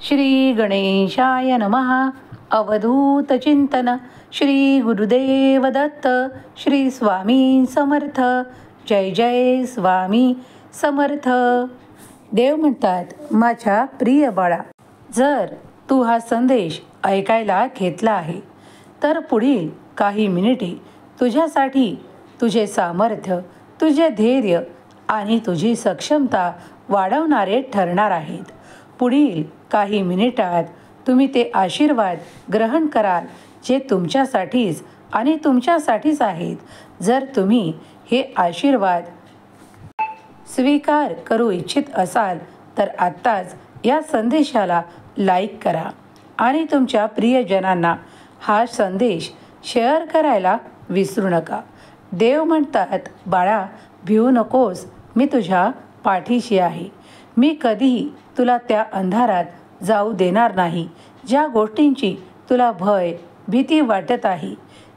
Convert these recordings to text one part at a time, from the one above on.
श्री गणेशाय नमः. अवधूत चिंतन. श्री गुरुदेव दत्त. श्री स्वामी समर्थ. जय जय स्वामी समर्थ. देव म्हणतात, माझ्या प्रिय बाळा, जर तू हा संदेश ऐकायला घेतला आहे तर पुढील काही मिनिटे तुझ्यासाठी तुझे सामर्थ्य, तुझे धैर्य आणि तुझी सक्षमता वाढवणारे ठरणार आहेत. पुढील काही मिनिटात तुम्ही ते आशीर्वाद ग्रहण कराल जे तुमच्यासाठीच आणि तुमच्यासाठीच आहेत. जर तुम्ही हे आशीर्वाद स्वीकार करू इच्छित असाल तर आत्ताच या संदेशाला लाईक करा आणि तुमच्या प्रियजनांना हा संदेश शेअर करायला विसरू नका. देव म्हणतात, बाळा, भिवू नकोस, मी तुझ्या पाठीशी आहे. मी कधीही तुला त्या अंधारात जाऊ देणार नाही ज्या गोष्टींची तुला भय, भीती वाटत आहे.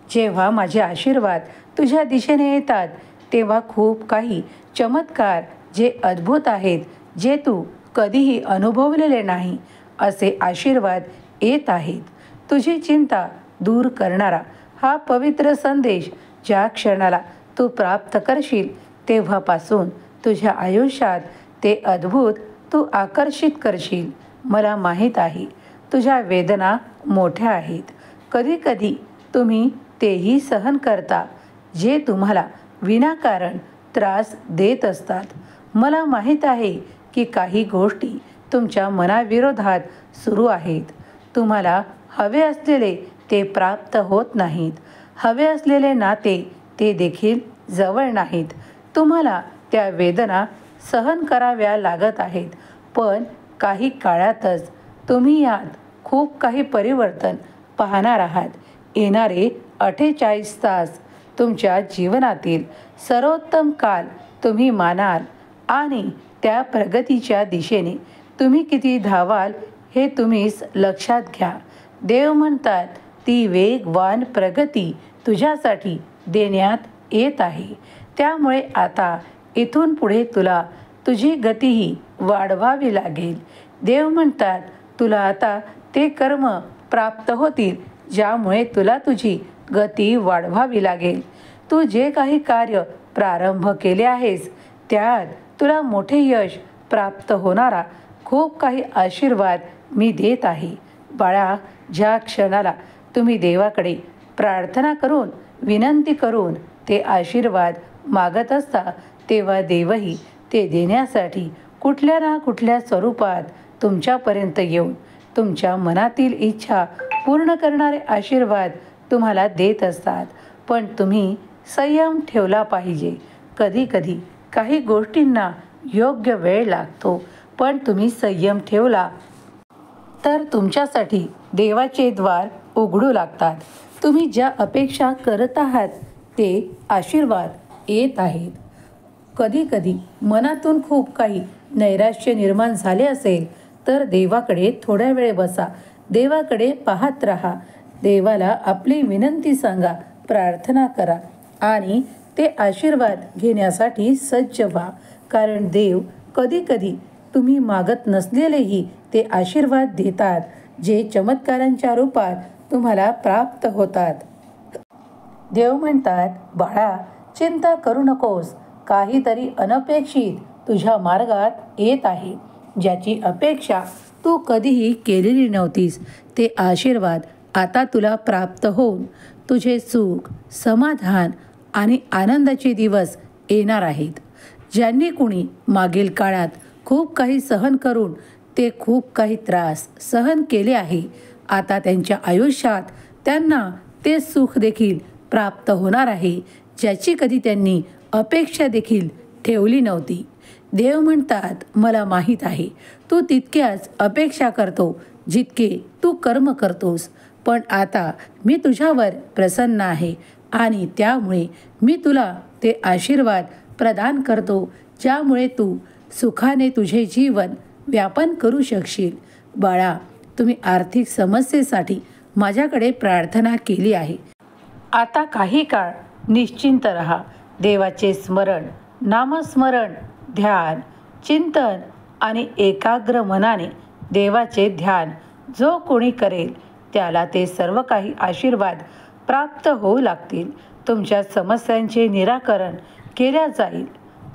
जेव्हा माझे आशीर्वाद तुझ्या दिशेने येतात तेव्हा खूप काही चमत्कार जे अद्भुत आहेत, जे तू कधीही अनुभवलेले नाही असे आशीर्वाद येत आहेत. तुझी चिंता दूर करणारा हा पवित्र संदेश ज्या क्षणाला तू प्राप्त करशील तेव्हापासून तुझ्या आयुष्यात ते अद्भुत तू आकर्षित करशील. मला माहीत आहे तुझ्या वेदना मोठ्या आहेत. कधीकधी तुम्ही तेही सहन करता जे तुम्हाला विनाकारण त्रास देत असतात. मला माहीत आहे की काही गोष्टी तुमच्या मनाविरोधात सुरू आहेत. तुम्हाला हवे असलेले ते प्राप्त होत नाहीत. हवे असलेले नाते ते देखील जवळ नाहीत. तुम्हाला त्या वेदना सहन कराव्या लागत आहेत. पण काही काळातच तुम्ही यात खूप काही परिवर्तन पाहणार आहात. येणारे 48 तास तुमच्या जीवनातील सर्वोत्तम काल तुम्ही मानाल आणि त्या प्रगतीच्या दिशेने तुम्ही किती धावाल हे तुम्हीच लक्षात घ्या. देव म्हणतात, ती वेगवान प्रगती तुझ्यासाठी देण्यात येत आहे. त्यामुळे आता इथून पुढे तुला तुझी गतीही वाढवावी लागेल. देव म्हणतात, तुला आता ते कर्म प्राप्त होतील ज्यामुळे तुला तुझी गती वाढवावी लागेल. तू जे काही कार्य प्रारंभ केले आहेस त्यात तुला मोठे यश प्राप्त होणारा खूप काही आशीर्वाद मी देत आहे. बाळा, ज्या क्षणाला तुम्ही देवाकडे प्रार्थना करून, विनंती करून ते आशीर्वाद मागत असता तेव्हा देवही ते देण्यासाठी कुठल्या ना कुठल्या स्वरूपात तुमच्यापर्यंत येऊन तुमच्या मनातील इच्छा पूर्ण करणारे आशीर्वाद तुम्हाला देत असतात. पण तुम्ही संयम ठेवला पाहिजे. कधीकधी काही गोष्टींना योग्य वेळ लागतो, पण तुम्ही संयम ठेवला तर तुमच्यासाठी देवाचे द्वार उघडू लागतात. तुम्ही ज्या अपेक्षा करत आहात ते आशीर्वाद येत आहेत. कधीकधी मनातून खूप काही नैराश्य निर्माण झाले असेल तर देवाकडे थोड्या वेळ बसा. देवाकडे पाहत राहा. देवाला आपली विनंती सांगा, प्रार्थना करा आणि ते आशीर्वाद घेण्यासाठी सज्ज व्हा. कारण देव कधीकधी तुम्ही मागत नसलेलेही ते आशीर्वाद देतात जे चमत्कारांच्या रूपात तुम्हाला प्राप्त होतात. देव म्हणतात, बाळा, चिंता करू नकोस. काहीतरी अनपेक्षित तुझ्या मार्गात येत आहे ज्याची अपेक्षा तू कधीही केलेली नव्हतीस. ते आशीर्वाद आता तुला प्राप्त होऊन तुझे सुख, समाधान आणि आनंदाचे दिवस येणार आहेत. ज्यांनी कुणी मागील काळात खूप काही सहन करून ते खूप काही त्रास सहन केले आहे, आता त्यांच्या आयुष्यात त्यांना ते सुख देखील प्राप्त होणार आहे ज्याची कधी त्यांनी अपेक्षा देखील ठेवली नव्हती. देव म्हणतात, मला माहीत आहे तू तितक्याच अपेक्षा करतो जितके तू कर्म करतोस. पण आता मी तुझ्यावर प्रसन्न आहे आणि त्यामुळे मी तुला ते आशीर्वाद प्रदान करतो ज्यामुळे तू सुखाने तुझे जीवन व्यापन करू शकशील. बाळा, तुम्ही आर्थिक समस्येसाठी माझ्याकडे प्रार्थना केली आहे. आता काही काळ निश्चिंत रहा. देवाचे स्मरण, नामस्मरण, ध्यान, चिंतन आणि एकाग्र मनाने देवाचे ध्यान जो कोणी करेल त्याला ते सर्व काही आशीर्वाद प्राप्त होऊ लागतील. तुमच्या समस्यांचे निराकरण केल्या जाईल.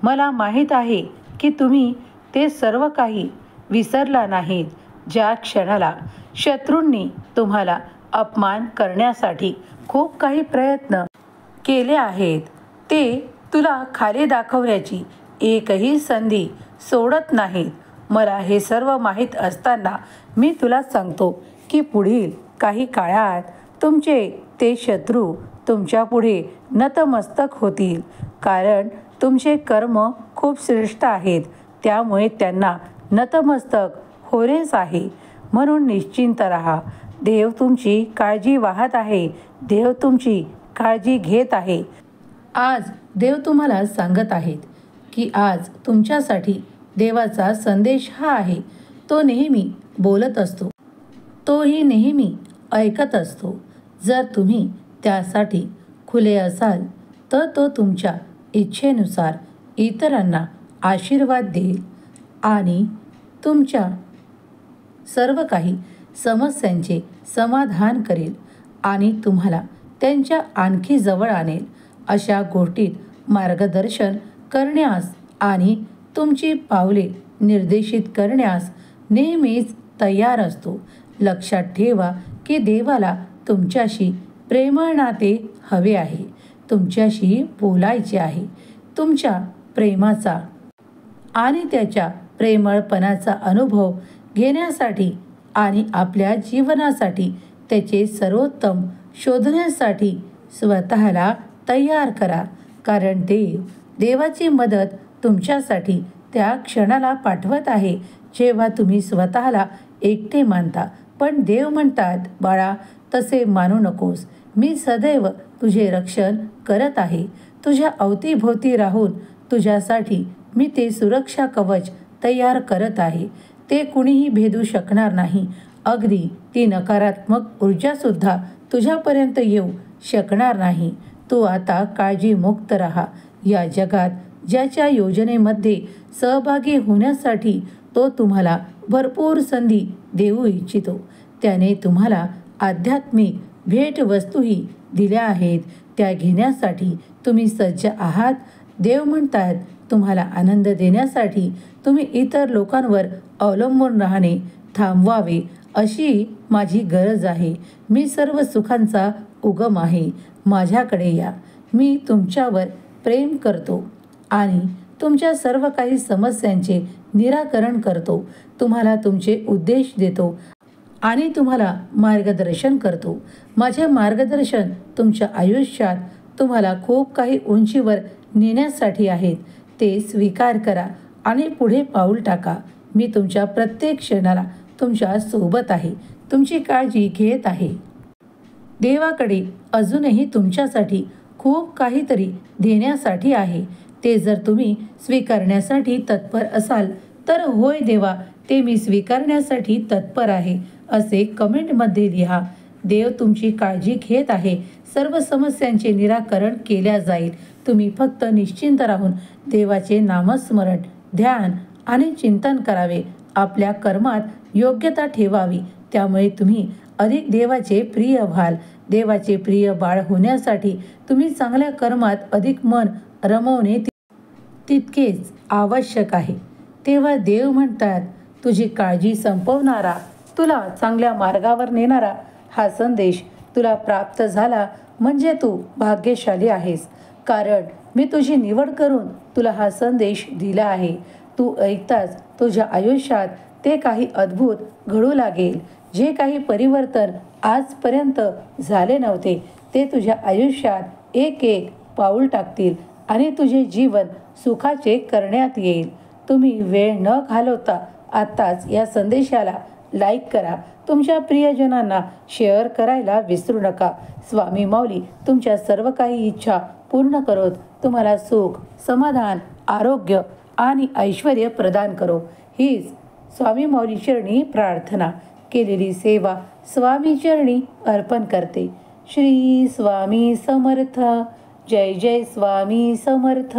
मला माहीत आहे की तुम्ही ते सर्व काही विसरला नाहीत. ज्या क्षणाला शत्रूंनी तुम्हाला अपमान करण्यासाठी खूप काही प्रयत्न केले आहेत, ते तुला खाली दाखवण्याची एकही संधी सोडत नाहीत. मला हे सर्व माहीत असताना मी तुला सांगतो की पुढील काही काळात तुमचे ते शत्रू तुमच्यापुढे नतमस्तक होतील. कारण तुमचे कर्म खूप श्रेष्ठ आहेत, त्यामुळे त्यांना नतमस्तक होणेच आहे. म्हणून निश्चिंत राहा. देव तुमची काळजी वाहत आहे. देव तुमची काळजी घेत आहे. आज देव तुम्हाला सांगत आहेत की आज तुमच्यासाठी देवाचा संदेश हा आहे. तो नेहमी बोलत असतो. तोही नेहमी ऐकत असतो. जर तुम्ही त्यासाठी खुले असाल तर तो तुमच्या इच्छेनुसार इतरांना आशीर्वाद देईल आणि तुमच्या सर्व काही समस्यांचे समाधान करेल आणि तुम्हाला त्यांच्या आणखी जवळ आणेल. अशा गोष्टीत मार्गदर्शन करण्यास आणि तुमची पावले निर्देशित करण्यास नेहमीच तयार असतो. लक्षात ठेवा की देवाला तुमच्याशी प्रेमळ नाते हवे आहे. तुमच्याशी बोलायचे आहे. तुमच्या प्रेमाचा आणि त्याच्या प्रेमळपणाचा अनुभव घेण्यासाठी आणि आपल्या जीवनासाठी त्याचे सर्वोत्तम शोधण्यासाठी स्वतःला तयार करा. कारण देवाची मदत तुमच्यासाठी त्या क्षणाला पाठवत आहे जेव्हा तुम्ही स्वतःला एकटे मानता. पण देव म्हणतात, बाळा, तसे मानू नकोस. मी सदैव तुझे रक्षण करत आहे. तुझ्या अवतीभोवती राहून तुझ्यासाठी मी ते सुरक्षा कवच तयार करत आहे. ते कुणीही भेदू शकणार नाही. अगदी ती नकारात्मक ऊर्जासुद्धा तुझ्यापर्यंत येऊ शकणार नाही. तू आता काळजीमुक्त राहा. या जगात ज्याच्या योजनेमध्ये सहभागी होण्यासाठी तो तुम्हाला भरपूर संधी देऊ इच्छितो, त्याने तुम्हाला आध्यात्मिक भेटवस्तूही दिल्या आहेत. त्या घेण्यासाठी तुम्ही सज्ज आहात. देव म्हणतात, तुम्हाला आनंद देण्यासाठी तुम्ही इतर लोकांवर अवलंबून राहणे थांबवावे अशी माझी गरज आहे. मी सर्व सुखांचा उगम आहे. माझ्याकडे या. मी तुमच्यावर प्रेम करतो आणि तुमच्या सर्व काही समस्यांचे निराकरण करतो. तुम्हाला तुमचे उद्देश देतो आणि तुम्हाला मार्गदर्शन करतो. माझे मार्गदर्शन तुमच्या आयुष्यात तुम्हाला खूप काही उंचीवर नेण्यासाठी आहेत. ते स्वीकार करा आणि पुढे पाऊल टाका. मी तुमच्या प्रत्येक क्षणाला तुमच्या सोबत आहे. तुमची काळजी घेत आहे. देवाकडे अजूनही तुमच्यासाठी खूप काहीतरी देण्यासाठी आहे. ते जर तुम्ही स्वीकारण्यासाठी तत्पर असाल तर होय देवा, ते मी स्वीकारण्यासाठी तत्पर आहे असे कमेंटमध्ये लिहा. देव तुमची काळजी घेत आहे. सर्व समस्यांचे निराकरण केल्या जाईल. तुम्ही फक्त निश्चिंत राहून देवाचे नामस्मरण, ध्यान आणि चिंतन करावे. आपल्या कर्मात योग्यता ठेवावी. त्यामुळे तुम्ही अधिक देवाचे प्रिय व्हाल. देवाचे प्रिय बाळ होण्यासाठी तुम्ही चांगल्या कर्मात अधिक मन रमवणे तितकेच आवश्यक आहे. तेव्हा देव म्हणतात, तुझी काळजी संपवणारा, तुला चांगल्या मार्गावर नेणारा हा संदेश तुला प्राप्त झाला म्हणजे तू भाग्यशाली आहेस. कारण मी तुझी निवड करून तुला हा संदेश दिला आहे. तू ऐकताच तुझ्या आयुष्यात ते काही अद्भुत घडू लागेल. जे काही परिवर्तन आजपर्यंत झाले नव्हते ते तुझ्या आयुष्यात एक एक पाऊल टाकतील आणि तुझे जीवन सुखाचे करण्यात येईल. तुम्ही वेळ न घालवता आत्ताच या संदेशाला लाईक करा. तुमच्या प्रियजनांना शेअर करायला विसरू नका. स्वामी माऊली तुमच्या सर्व काही इच्छा पूर्ण करोत. तुम्हाला सुख, समाधान, आरोग्य आणि ऐश्वर्य प्रदान करो. हीच स्वामी माऊली चरणी प्रार्थना. केलेली सेवा स्वामी चरणी अर्पण करते. श्री स्वामी समर्थ. जय जय स्वामी समर्थ.